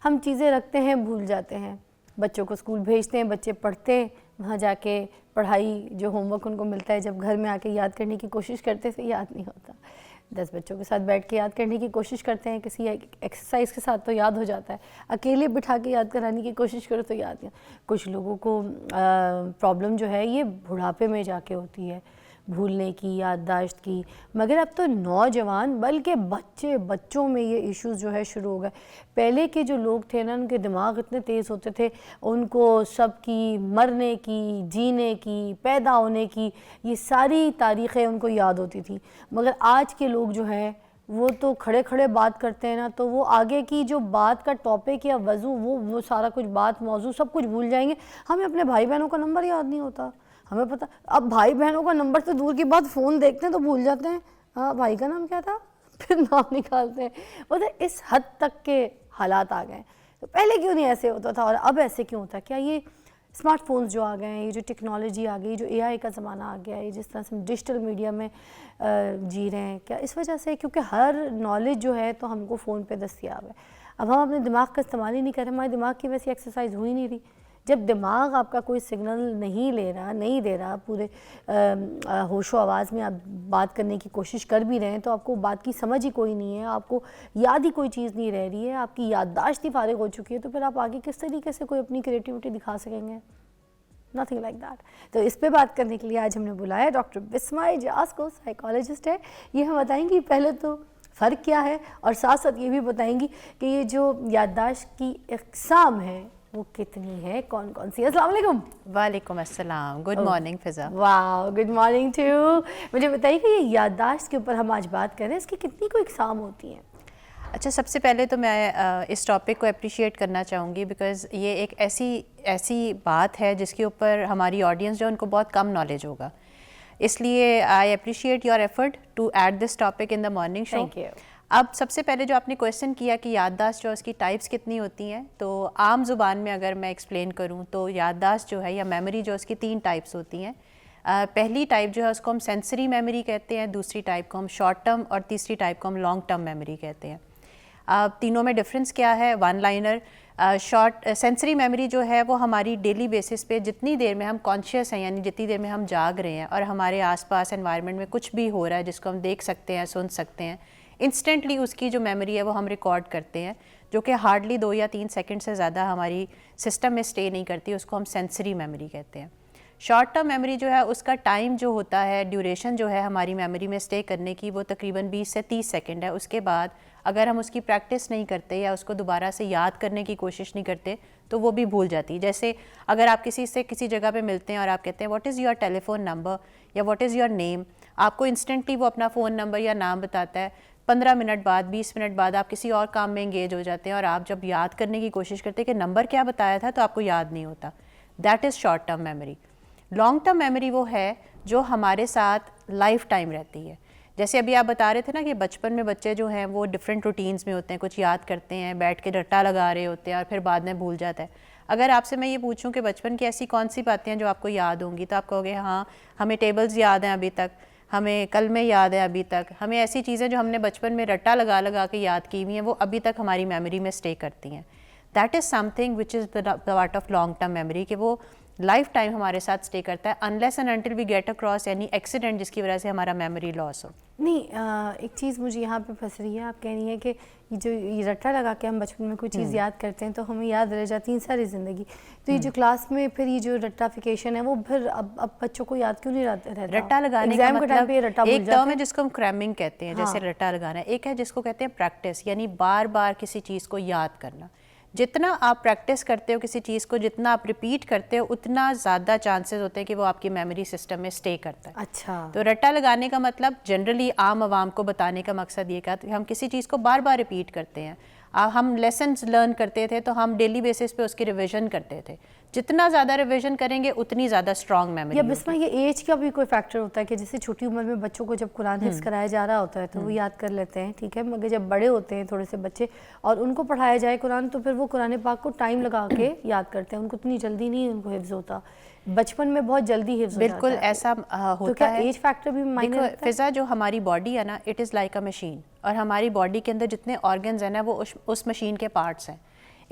ہم چیزیں رکھتے ہیں بھول جاتے ہیں. بچوں کو اسکول بھیجتے ہیں, بچے پڑھتے ہیں, وہاں جا کے پڑھائی جو ہوم ورک ان کو ملتا ہے جب گھر میں آ کے یاد کرنے کی کوشش کرتے ہیں تو یاد نہیں ہوتا. 10 بچوں کے ساتھ بیٹھ کے یاد کرنے کی کوشش کرتے ہیں, کسی ایکسرسائز کے ساتھ تو یاد ہو جاتا ہے, اکیلے بٹھا کے یاد کرانے کی کوشش کرو تو یاد نہیں. کچھ لوگوں کو پرابلم جو ہے یہ بڑھاپے میں جا کے ہوتی ہے, بھولنے کی, یادداشت کی. مگر اب تو نوجوان بلکہ بچوں میں یہ ایشوز جو ہے شروع ہو گئے. پہلے کے جو لوگ تھے نا ان کے دماغ اتنے تیز ہوتے تھے, ان کو سب کی مرنے کی, جینے کی, پیدا ہونے کی یہ ساری تاریخیں ان کو یاد ہوتی تھی. مگر آج کے لوگ جو ہیں وہ تو کھڑے کھڑے بات کرتے ہیں نا, تو وہ آگے کی جو بات کا ٹاپک یا وضو وہ سارا کچھ بات موضوع سب کچھ بھول جائیں گے. ہمیں اپنے بھائی بہنوں کا نمبر یاد نہیں ہوتا. ہمیں پتہ اب بھائی بہنوں کا نمبر تو دور کی بات, فون دیکھتے ہیں تو بھول جاتے ہیں, ہاں بھائی کا نام کیا تھا, پھر نام نکالتے ہیں. مطلب اس حد تک کے حالات آ گئے ہیں. تو پہلے کیوں نہیں ایسے ہوتا تھا اور اب ایسے کیوں ہوتا ہے؟ کیا یہ اسمارٹ فونز جو آ گئے ہیں, یہ جو ٹیکنالوجی آ گئی, جو اے آئی کا زمانہ آ گیا ہے, جس طرح سے ہم ڈیجیٹل میڈیا میں جی رہے ہیں, کیا اس وجہ سے؟ کیونکہ ہر نالج جو ہے تو ہم کو فون پہ دستیاب ہے. اب ہم اپنے دماغ کا استعمال ہی نہیں کر رہے, ہمارے دماغ کی ویسی ایکسرسائز ہو ہی نہیں رہی. جب دماغ آپ کا کوئی سگنل نہیں دے رہا پورے ہوش و آواز میں آپ بات کرنے کی کوشش کر بھی رہے ہیں, تو آپ کو بات کی سمجھ ہی کوئی نہیں ہے, آپ کو یاد ہی کوئی چیز نہیں رہ رہی ہے, آپ کی یادداشت ہی فارغ ہو چکی ہے, تو پھر آپ آگے کس طریقے سے کوئی اپنی کریٹیوٹی دکھا سکیں گے؟ Nothing like that. تو اس پہ بات کرنے کے لیے آج ہم نے بلایا ڈاکٹر بسمہ اعجاز کو, سائیکالوجسٹ ہے. یہ ہم بتائیں گی پہلے تو فرق کیا ہے, اور ساتھ ساتھ یہ بھی بتائیں گی کہ یہ جو یادداشت کی اقسام ہے وہ کتنی ہے, کون کون سی. السلام علیکم. وعلیکم السلام. گڈ مارننگ فضا. واو, گڈ مارننگ ٹو. مجھے بتائیے کہ یہ یادداشت کے اوپر ہم آج بات کر رہے ہیں, اس کی کتنی کوئی اقسام ہوتی ہیں؟ اچھا, سب سے پہلے تو میں اس ٹاپک کو اپریشیٹ کرنا چاہوں گی بیکاز یہ ایک ایسی بات ہے جس کے اوپر ہماری آڈینس جو ان کو بہت کم نالج ہوگا, اس لیے I appreciate your effort to add this topic in the morning show. Thank you. اب سب سے پہلے جو آپ نے کویشچن کیا کہ یادداشت جو اس کی ٹائپس کتنی ہوتی ہیں, تو عام زبان میں اگر میں ایکسپلین کروں تو یادداشت جو ہے یا میموری جو اس کی 3 ٹائپس ہوتی ہیں. پہلی ٹائپ جو ہے اس کو ہم سینسری میموری کہتے ہیں, دوسری ٹائپ کو ہم شارٹ ٹرم, اور تیسری ٹائپ کو ہم لانگ ٹرم میموری کہتے ہیں. تینوں میں ڈفرینس کیا ہے؟ 1 لائنر. سینسری میموری جو ہے وہ ہماری ڈیلی بیسس پہ جتنی دیر میں ہم کانشیس ہیں, یعنی جتنی دیر میں ہم جاگ رہے ہیں اور ہمارے آس پاس انوائرمنٹ میں کچھ بھی ہو رہا ہے جس کو ہم دیکھ سکتے ہیں, سن سکتے ہیں, انسٹنٹلی اس کی جو میموری ہے وہ ہم ریکارڈ کرتے ہیں, جو کہ ہارڈلی 2 یا 3 سیکنڈ سے زیادہ ہماری سسٹم میں اسٹے نہیں کرتی, اس کو ہم سینسری میموری کہتے ہیں. شارٹ ٹرم میموری جو ہے اس کا ٹائم جو ہوتا ہے, ڈیوریشن جو ہے ہماری میموری میں اسٹے کرنے کی, وہ تقریباً 20 سے 30 سیکنڈ ہے. اس کے بعد اگر ہم اس کی پریکٹس نہیں کرتے یا اس کو دوبارہ سے یاد کرنے کی کوشش نہیں کرتے تو وہ بھی بھول جاتی. جیسے اگر آپ کسی سے کسی جگہ پہ ملتے ہیں اور آپ کہتے ہیں what is your telephone number یا واٹ از یور نیم, آپ کو انسٹنٹلی وہ اپنا فون نمبر یا نام بتاتا ہے. 15 منٹ بعد, 20 منٹ بعد آپ کسی اور کام میں انگیج ہو جاتے ہیں, اور آپ جب یاد کرنے کی کوشش کرتے ہیں کہ نمبر کیا بتایا تھا تو آپ کو یاد نہیں ہوتا. That is short term memory. Long term memory وہ ہے جو ہمارے ساتھ لائف ٹائم رہتی ہے. جیسے ابھی آپ بتا رہے تھے نا کہ بچپن میں بچے جو ہیں وہ ڈفرینٹ روٹینز میں ہوتے ہیں, کچھ یاد کرتے ہیں, بیٹھ کے رٹا لگا رہے ہوتے ہیں اور پھر بعد میں بھول جاتا ہے. اگر آپ سے میں یہ پوچھوں کہ بچپن کی ایسی کون سی باتیں ہیں جو آپ کو یاد ہوں گی, تو آپ کہو گے ہاں ہمیں ٹیبلز یاد ہیں ابھی تک, ہمیں کلمے یاد ہیں ابھی تک, ہمیں ایسی چیزیں جو ہم نے بچپن میں رٹا لگا لگا کے یاد کی ہوئی ہیں وہ ابھی تک ہماری میموری میں اسٹے کرتی ہیں. That is something which is the part of long term memory, کہ وہ لائف ٹائم ہمارے ساتھ اسٹے کرتا ہے unless and until we get across any accident جس کی وجہ سے ہمارا میموری لاس ہو. نہیں, ایک چیز مجھے یہاں پہ پھنس رہی ہے. آپ کہہ رہی ہیں کہ یہ جو رٹا لگا کے ہم بچپن میں کوئی چیز یاد کرتے ہیں تو ہمیں یاد رہ جاتی ہے ساری زندگی. تو یہ جو کلاس میں پھر یہ جو رٹافیکیشن ہے وہ پھر اب بچوں کو یاد کیوں نہیں رہتا؟ رٹا لگانے کا مطلب ایک ٹرم ہے جس کو ہم کریمنگ کہتے ہیں, جیسے رٹا لگانا. ایک ہے جس کو کہتے ہیں پریکٹس, یعنی بار بار کسی چیز کو یاد کرنا. جتنا آپ پریکٹس کرتے ہو کسی چیز کو, جتنا آپ ریپیٹ کرتے ہو, اتنا زیادہ چانسز ہوتے ہیں کہ وہ آپ کی میموری سسٹم میں اسٹے کرتا ہے. اچھا, تو رٹا لگانے کا مطلب جنرلی عام عوام کو بتانے کا مقصد یہ کہ ہم کسی چیز کو بار بار ریپیٹ کرتے ہیں. ہم لیسنز لرن کرتے تھے تو ہم ڈیلی بیسس پہ اس کی ریویژن کرتے تھے. جتنا زیادہ ریویژن کریں گے اتنی زیادہ اسٹرانگ میموری. یا بسمہ یہ ایج کا بھی کوئی فیکٹر ہوتا ہے کہ جیسے چھوٹی عمر میں بچوں کو جب قرآن حفظ کرایا جا رہا ہوتا ہے تو وہ یاد کر لیتے ہیں, ٹھیک ہے, مگر جب بڑے ہوتے ہیں تھوڑے سے بچے اور ان کو پڑھایا جائے قرآن تو پھر وہ قرآن پاک کو ٹائم لگا کے یاد کرتے ہیں, ان کو اتنی جلدی نہیں ان کو حفظ ہوتا. بچپن میں بہت جلدی حفظ ہو جاتا ہے. بالکل ایسا تو ہوتا کیا ہے. ایج فیکٹر بھی معنی رکھتا ہے؟ فضا, جو ہماری باڈی ہے نا, it is like a machine, اور ہماری باڈی کے اندر جتنے آرگنز ہیں نا وہ اس مشین کے پارٹس ہیں.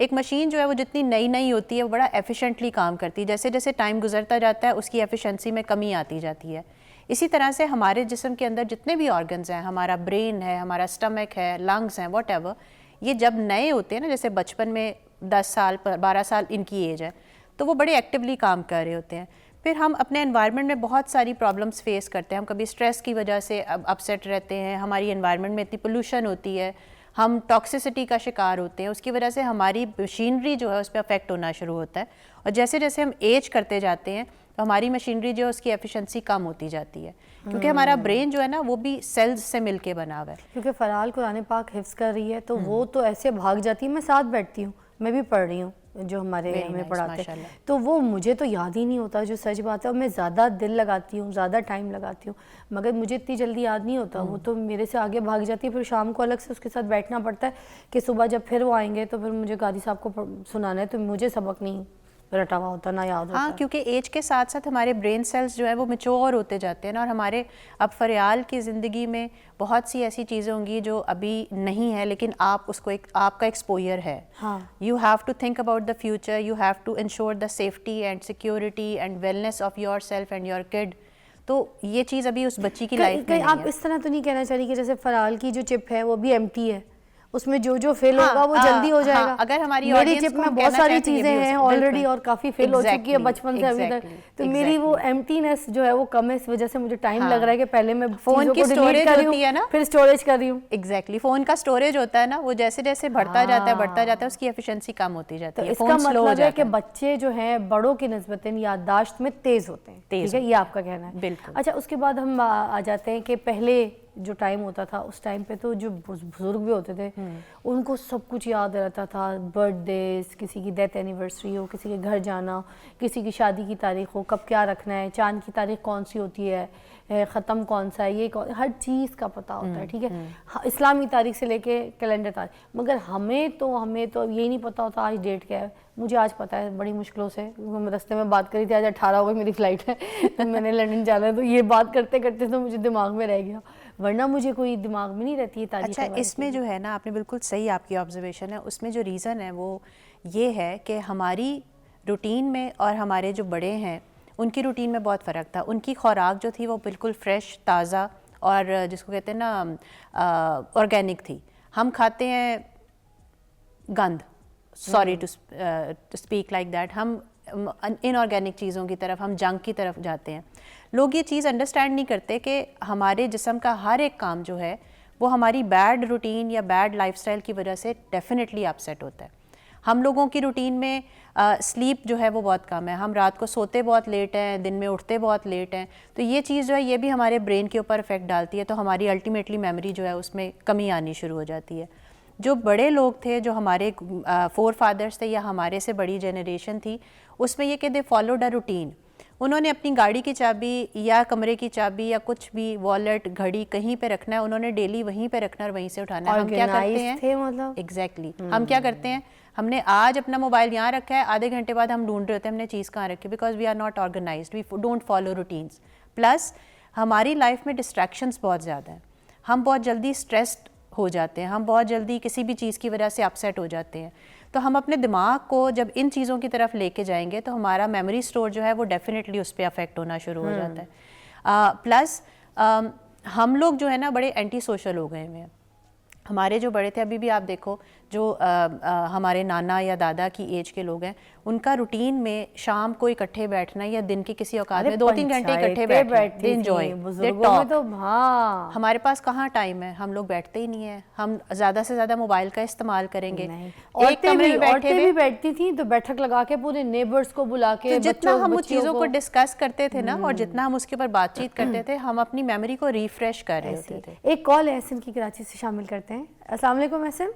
ایک مشین جو ہے وہ جتنی نئی نئی ہوتی ہے وہ بڑا ایفیشینٹلی کام کرتی ہے، جیسے جیسے ٹائم گزرتا جاتا ہے اس کی ایفیشنسی میں کمی آتی جاتی ہے. اسی طرح سے ہمارے جسم کے اندر جتنے بھی آرگنز ہیں، ہمارا برین ہے، ہمارا اسٹمک ہے، لنگز ہیں، واٹ ایور، یہ جب نئے ہوتے ہیں نا، جیسے بچپن میں 10 سال 12 سال ان کی ایج ہے، تو وہ بڑے ایکٹیولی کام کر رہے ہوتے ہیں. پھر ہم اپنے انوائرمنٹ میں بہت ساری پرابلمس فیس کرتے ہیں. ہم کبھی اسٹریس کی وجہ سے اپسیٹ رہتے ہیں، ہماری انوائرمنٹ میں اتنی پولوشن ہوتی ہے، ہم ٹاکسیسٹی کا شکار ہوتے ہیں، اس کی وجہ سے ہماری مشینری جو ہے اس پہ افیکٹ ہونا شروع ہوتا ہے. اور جیسے جیسے ہم ایج کرتے جاتے ہیں تو ہماری مشینری جو ہے اس کی ایفیشنسی کم ہوتی جاتی ہے، کیونکہ ہمارا برین جو ہے نا وہ بھی سیلز سے مل کے بنا ہوا ہے. کیونکہ فرحال قرآن پاک حفظ کر رہی ہے تو وہ تو ایسے بھاگ جاتی ہے، میں ساتھ بیٹھتی ہوں، میں بھی پڑھ رہی ہوں جو ہمیں پڑھاتے ہیں، تو وہ مجھے تو یاد ہی نہیں ہوتا، جو سچ بات ہے. اور میں زیادہ دل لگاتی ہوں، زیادہ ٹائم لگاتی ہوں، مگر مجھے اتنی جلدی یاد نہیں ہوتا، وہ تو میرے سے آگے بھاگ جاتی ہے. پھر شام کو الگ سے اس کے ساتھ بیٹھنا پڑتا ہے کہ صبح جب پھر وہ آئیں گے تو پھر مجھے قاضی صاحب کو سنانا ہے، تو مجھے سبق نہیں رٹا ہوا ہوتا، نہ یاد ہوتا. ہاں، کیونکہ ایج کے ساتھ ساتھ ہمارے برین سیلز جو ہے وہ میچور ہوتے جاتے ہیں نا، اور ہمارے اب فریال کی زندگی میں بہت سی ایسی چیزیں ہوں گی جو ابھی نہیں ہے، لیکن آپ اس کو آپ کا ایکسپوئر ہے. You have to think about the future, you have to ensure the safety and security and wellness of yourself and your kid. تو یہ چیز ابھی اس بچی کی لائف میں نہیں ہے. آپ اس طرح تو نہیں کہنا چاہ رہی کہ جیسے فرحال کی جو چپ ہے وہ بھی ایمٹی ہے، اس میں جو فیل ہوگا وہ جلدی ہو جائے گا. اگر ہماری میری چپ میں بہت ساری چیزیں ہیں آلریڈی اور کافی فیل ہو چکی ہے بچپن سے ابھی تک، تو میری وہ ایمٹینس جو ہے وہ کم ہے، اس وجہ سے مجھے ٹائم لگ رہا ہے کہ پہلے میں فون کی اسٹوریج ہوتی ہے نا، پھر اسٹوریج کر رہی ہوں. ایگزیکٹلی، فون کا اسٹوریج ہوتا ہے نا، وہ جیسے جیسے بڑھتا جاتا ہے اس کی ایفیشنسی کم ہوتی جاتی ہے. تو اس کا مطلب ہے کہ بچے جو ہیں بڑوں کی نسبتاً یادداشت میں تیز ہوتے ہیں، ٹھیک ہے، یہ آپ کا کہنا ہے. بالکل. اچھا، اس کے بعد ہم آ جاتے ہیں کہ پہلے جو ٹائم ہوتا تھا اس ٹائم پہ تو جو بزرگ بھی ہوتے تھے ان کو سب کچھ یاد رہتا تھا، برتھ ڈیز، کسی کی ڈیتھ اینیورسری ہو، کسی کے گھر جانا ہو، کسی کی شادی کی تاریخ ہو، کب کیا رکھنا ہے، چاند کی تاریخ کون سی ہوتی ہے، ختم کون سا ہے، یہ ہر چیز کا پتہ ہوتا ہے، ٹھیک ہے، اسلامی تاریخ سے لے کے کیلنڈر تاریخ. مگر ہمیں تو یہی نہیں پتہ ہوتا آج ڈیٹ کیا ہے. مجھے آج پتہ ہے بڑی مشکلوں سے، میں رستے میں بات کری تھی، آج 18 ہو گئی میری فلائٹ ہے، میں نے لنڈن جانا ہے، تو یہ بات کرتے کرتے تو مجھے دماغ میں رہ گیا، ورنہ مجھے کوئی دماغ میں نہیں رہتی ہے تاریخ. اچھا، اس میں جو ہے نا، آپ نے بالکل صحیح، آپ کی آبزرویشن ہے، اس میں جو ریزن ہے وہ یہ ہے کہ ہماری روٹین میں اور ہمارے جو بڑے ہیں ان کی روٹین میں بہت فرق تھا. ان کی خوراک جو تھی وہ بالکل فریش، تازہ اور جس کو کہتے ہیں نا آرگینک تھی. ہم کھاتے ہیں گند، sorry to speak like that, ہم ان آرگینک چیزوں کی طرف، ہم جنک کی طرف جاتے ہیں. لوگ یہ چیز انڈرسٹینڈ نہیں کرتے کہ ہمارے جسم کا ہر ایک کام جو ہے وہ ہماری بیڈ روٹین یا بیڈ لائف اسٹائل کی وجہ سے ڈیفینیٹلی اپسیٹ ہوتا ہے. ہم لوگوں کی روٹین میں سلیپ جو ہے وہ بہت کم ہے، ہم رات کو سوتے بہت لیٹ ہیں، دن میں اٹھتے بہت لیٹ ہیں. تو یہ چیز جو ہے یہ بھی ہمارے برین کے اوپر افیکٹ ڈالتی ہے، تو ہماری الٹیمیٹلی میموری جو ہے اس میں کمی آنی شروع ہو جاتی ہے. جو بڑے لوگ تھے، جو ہمارے فور فادرس تھے یا ہمارے سے بڑی جنریشن تھی، اس میں یہ کہ دے فالوڈ اے روٹین. انہوں نے اپنی گاڑی کی چابی یا کمرے کی چابی یا کچھ بھی، والیٹ، گھڑی کہیں پہ رکھنا ہے، انہوں نے ڈیلی وہیں پہ رکھنا اور وہیں سے اٹھانا ہے. ہم کیا کرتے ہیں؟ ایگزیکٹلی، ہم کیا کرتے ہیں؟ ہم نے آج اپنا موبائل یہاں رکھا ہے، آدھے گھنٹے بعد ہم ڈھونڈ رہے ہوتے ہیں ہم نے چیز کہاں رکھی، because we are not organised, we don't follow routines. Plus ہماری لائف میں ڈسٹریکشنس بہت زیادہ ہیں، ہم بہت جلدی اسٹریسڈ ہو جاتے ہیں، ہم بہت جلدی کسی بھی چیز کی وجہ سے اپسیٹ ہو جاتے ہیں. تو ہم اپنے دماغ کو جب ان چیزوں کی طرف لے کے جائیں گے تو ہمارا میموری اسٹور جو ہے وہ ڈیفینیٹلی اس پہ افیکٹ ہونا شروع ہو جاتا ہے. پلس ہم لوگ جو ہے نا بڑے اینٹی سوشل ہو گئے ہیں. ہمارے جو بڑے تھے، ابھی بھی آپ دیکھو جو ہمارے نانا یا دادا کی ایج کے لوگ ہیں، ان کا روٹین میں شام کو اکٹھے بیٹھنا یا دن کے کسی اوقات میں 2-3 گھنٹے اکٹھے بیٹھتے، انجوائے. ہمارے پاس کہاں ٹائم ہے، ہم لوگ بیٹھتے ہی نہیں ہیں، ہم زیادہ سے زیادہ موبائل کا استعمال کریں گے. ایک کمرے میں بیٹھے بھی بیٹھتی تھیں تو بیٹھک لگا کے پورے نیبرز کو بلا کے، جتنا ہم اس چیزوں کو ڈسکس کرتے تھے نا اور جتنا ہم اس کے اوپر بات چیت کرتے تھے، ہم اپنی میموری کو ریفریش کر رہے ہوتے تھے. ایک کال ہے احسن کی کراچی سے، شامل کرتے ہیں. السلام علیکم احسن.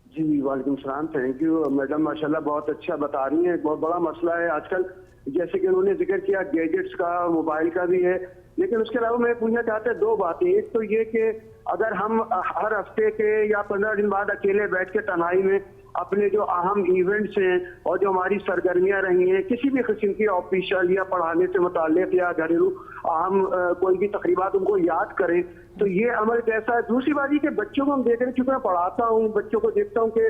جی وعلیکم السلام. تھینک یو میڈم، ماشاءاللہ بہت اچھا بتا رہی ہیں. ایک بہت بڑا مسئلہ ہے آج کل، جیسے کہ انہوں نے ذکر کیا گیجٹس کا، موبائل کا بھی ہے، لیکن اس کے علاوہ میں پوچھنا چاہتا ہوں 2 باتیں. ایک تو یہ کہ اگر ہم ہر ہفتے کے یا 15 دن بعد اکیلے بیٹھ کے تنہائی میں اپنے جو اہم ایونٹس ہیں اور جو ہماری سرگرمیاں رہی ہیں کسی بھی قسم کی آفیشل یا پڑھانے سے متعلق یا گھریلو اہم کوئی بھی تقریبات، ان کو یاد کریں تو یہ عمل کیسا ہے. دوسری بات یہ کہ بچوں کو ہم دیکھ رہے ہیں، چونکہ میں پڑھاتا ہوں، بچوں کو دیکھتا ہوں کہ